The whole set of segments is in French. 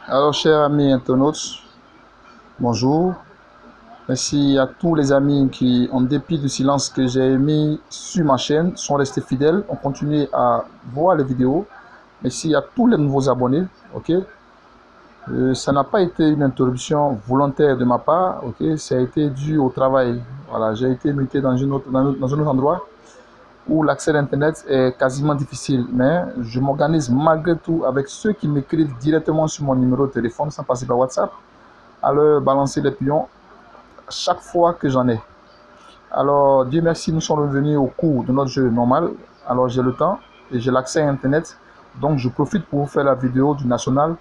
Alors, chers amis internautes, bonjour. Merci à tous les amis qui, en dépit du silence que j'ai émis sur ma chaîne, sont restés fidèles, ont continué à voir les vidéos. Merci à tous les nouveaux abonnés. Ok, ça n'a pas été une interruption volontaire de ma part. Ok, ça a été dû au travail. Voilà, j'ai été muté dans un autre endroit où l'accès à Internet est quasiment difficile, mais je m'organise malgré tout avec ceux qui m'écrivent directement sur mon numéro de téléphone sans passer par WhatsApp, à leur balancer les pions chaque fois que j'en ai. Alors, Dieu merci, nous sommes revenus au cours de notre jeu normal. Alors, j'ai le temps et j'ai l'accès à Internet, donc je profite pour vous faire la vidéo du national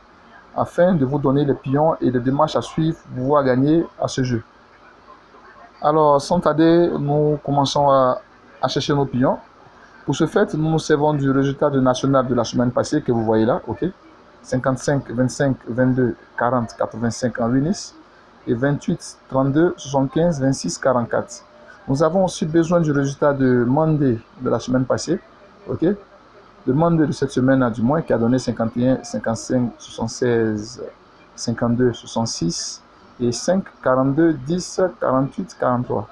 afin de vous donner les pions et les démarches à suivre pour pouvoir gagner à ce jeu. Alors, sans tarder, nous commençons à chercher nos pions. Pour ce fait, nous nous servons du résultat du national de la semaine passée que vous voyez là, ok? 55, 25, 22, 40, 85 en Unis et 28, 32, 75, 26, 44. Nous avons aussi besoin du résultat de Monday de la semaine passée, ok? De Monday de cette semaine du moins qui a donné 51, 55, 76, 52, 66 et 5, 42, 10, 48, 43.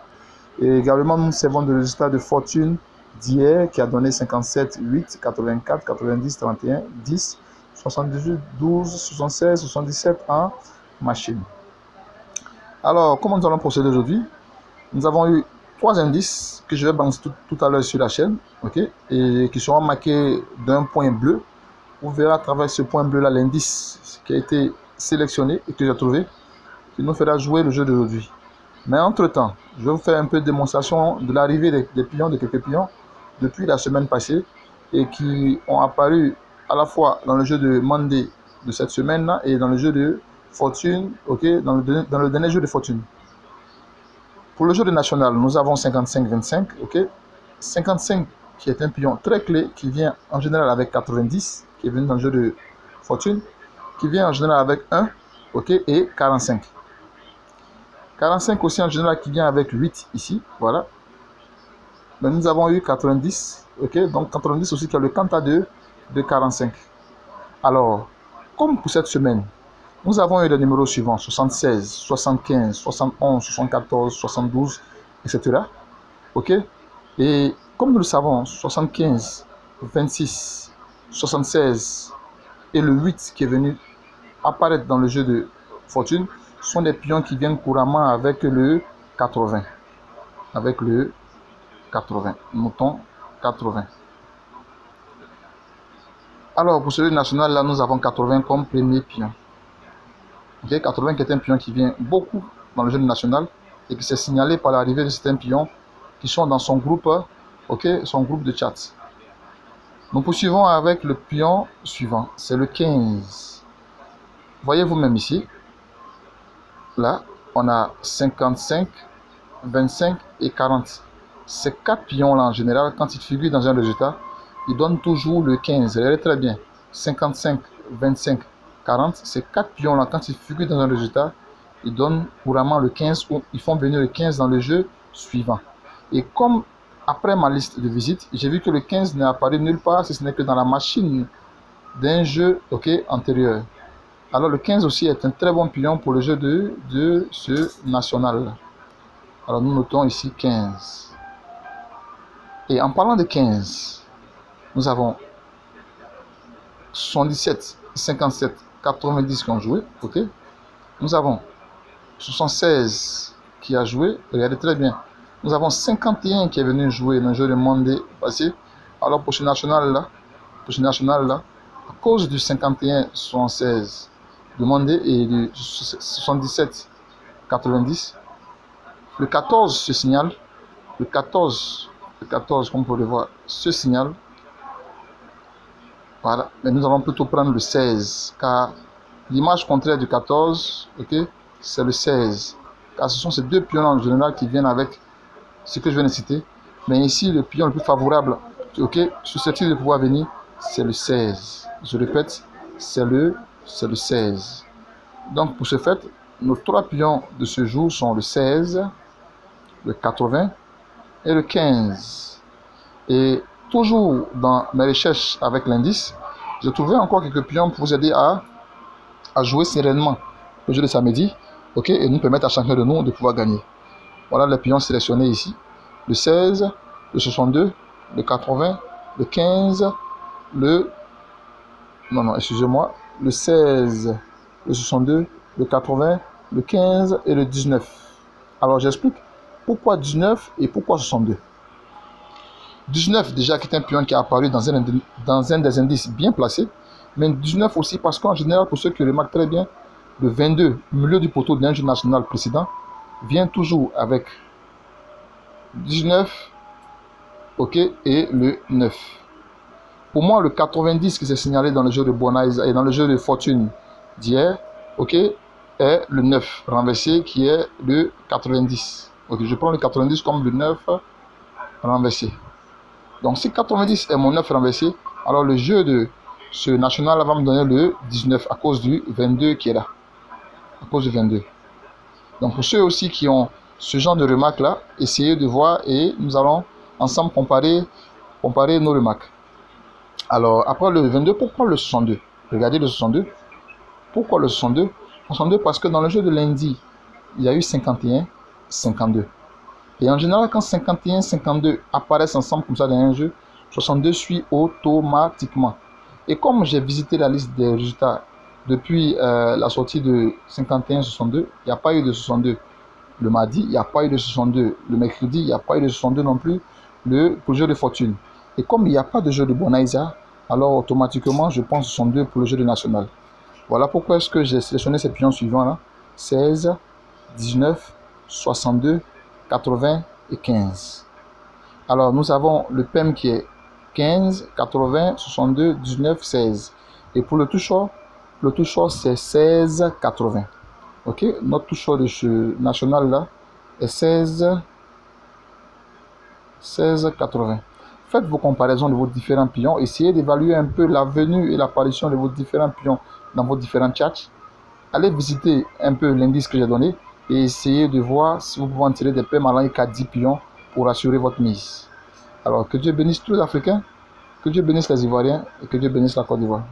Et également, nous servons du résultat de Fortune d'hier qui a donné 57, 8, 84, 90, 31, 10, 78, 12, 76, 77 en machine. Alors, comment nous allons procéder aujourd'hui? Nous avons eu 3 indices que je vais balancer tout à l'heure sur la chaîne, ok, et qui seront marqués d'un point bleu. Vous verrez à travers ce point bleu là l'indice qui a été sélectionné et que j'ai trouvé, qui nous fera jouer le jeu d'aujourd'hui. Mais entre-temps, je vais vous faire un peu de démonstration de l'arrivée des pions, de quelques pions, depuis la semaine passée, et qui ont apparu à la fois dans le jeu de Monday de cette semaine-là, et dans le jeu de Fortune, ok, dans le dernier jeu de Fortune. Pour le jeu de National, nous avons 55-25, ok, 55 qui est un pion très clé, qui vient en général avec 90, qui est venu dans le jeu de Fortune, qui vient en général avec 1, ok, et 45. 45 aussi en général qui vient avec 8 ici, voilà. Mais nous avons eu 90, ok, donc 90 aussi qui a le quanta de 45. Alors, comme pour cette semaine, nous avons eu les numéros suivants, 76, 75, 71, 74, 72, etc. Ok, et comme nous le savons, 75, 26, 76 et le 8 qui est venu apparaître dans le jeu de Fortune sont des pions qui viennent couramment avec le 80. Avec le 80. Notons 80. Alors, pour celui national, là, nous avons 80 comme premier pion. Okay, 80 qui est un pion qui vient beaucoup dans le jeu national et qui s'est signalé par l'arrivée de certains pions qui sont dans son groupe, ok, son groupe de chat. Nous poursuivons avec le pion suivant, c'est le 15. Voyez vous-même ici, là, on a 55, 25 et 40. Ces 4 pions-là, en général, quand ils figurent dans un résultat, ils donnent toujours le 15. Regardez très bien. 55, 25, 40. Ces 4 pions-là, quand ils figurent dans un résultat, ils donnent couramment le 15 ou ils font venir le 15 dans le jeu suivant. Et comme après ma liste de visites, j'ai vu que le 15 n'est apparu nulle part, si ce n'est que dans la machine d'un jeu, ok, antérieur. Alors le 15 aussi est un très bon pion pour le jeu de ce national. Alors nous notons ici 15. Et en parlant de 15, nous avons 77, 57, 90 qui ont joué, ok. Nous avons 76 qui a joué, regardez très bien. Nous avons 51 qui est venu jouer dans le jeu de Monday passé. Alors pour ce national là, à cause du 51, 76 de Monday et du 77, 90, le 14 se signale, le 14, comme vous pouvez le voir, se signale. Voilà, mais nous allons plutôt prendre le 16, car l'image contraire du 14, ok, c'est le 16. Car ce sont ces deux pions en général qui viennent avec ce que je viens de citer. Mais ici, le pion le plus favorable, ok, susceptible de pouvoir venir, c'est le 16. Je répète, c'est le 16. Donc pour ce fait, nos 3 pions de ce jour sont le 16, le 80 et le 15. Et toujours dans mes recherches avec l'indice, j'ai trouvé encore quelques pions pour vous aider à à jouer sereinement le jeu de samedi, ok, et nous permettre à chacun de nous de pouvoir gagner. Voilà les pions sélectionnés ici. Le 16, le 62, le 80, le 15, le... Non, excusez-moi. Le 16, le 62, le 80, le 15 et le 19. Alors, j'explique pourquoi 19 et pourquoi 62. 19, déjà, qui est un pion qui est apparu dans un des indices bien placés. Mais 19 aussi parce qu'en général, pour ceux qui remarquent très bien, le 22, milieu du poteau d'un jeu national précédent, vient toujours avec 19, ok, et le 9. Pour moi, le 90 qui s'est signalé dans le jeu de Buenos Aires et dans le jeu de Fortune d'hier, ok, est le 9 renversé qui est le 90. Ok, je prends le 90 comme le 9 renversé. Donc, si 90 est mon 9 renversé, alors le jeu de ce national va me donner le 19 à cause du 22 qui est là. À cause du 22. Donc, pour ceux aussi qui ont ce genre de remarques là, essayez de voir et nous allons ensemble comparer nos remarques. Alors, après le 22, pourquoi le 62? Regardez le 62. Pourquoi le 62? 62 parce que dans le jeu de lundi, il y a eu 51, 52. Et en général, quand 51, 52 apparaissent ensemble comme ça dans un jeu, 62 suit automatiquement. Et comme j'ai visité la liste des résultats depuis la sortie de 51, 62, il n'y a pas eu de 62 le mardi, il n'y a pas eu de 62 le mercredi, il n'y a pas eu de 62 non plus pour le jeu de fortune. Et comme il n'y a pas de jeu de Buenos Aires, alors automatiquement je pense 62 pour le jeu de national. Voilà pourquoi est-ce que j'ai sélectionné ces pions suivants là: 16, 19, 62, 80 et 15. Alors nous avons le PEM qui est 15, 80, 62, 19, 16. Et pour le toucheur c'est 16, 80. Ok, notre toucheur de ce national là est 16, 80. Faites vos comparaisons de vos différents pions. Essayez d'évaluer un peu la venue et l'apparition de vos différents pions dans vos différents chats. Allez visiter un peu l'indice que j'ai donné et essayez de voir si vous pouvez en tirer des PEM allant jusqu'à 10 pions pour assurer votre mise. Alors que Dieu bénisse tous les Africains, que Dieu bénisse les Ivoiriens et que Dieu bénisse la Côte d'Ivoire.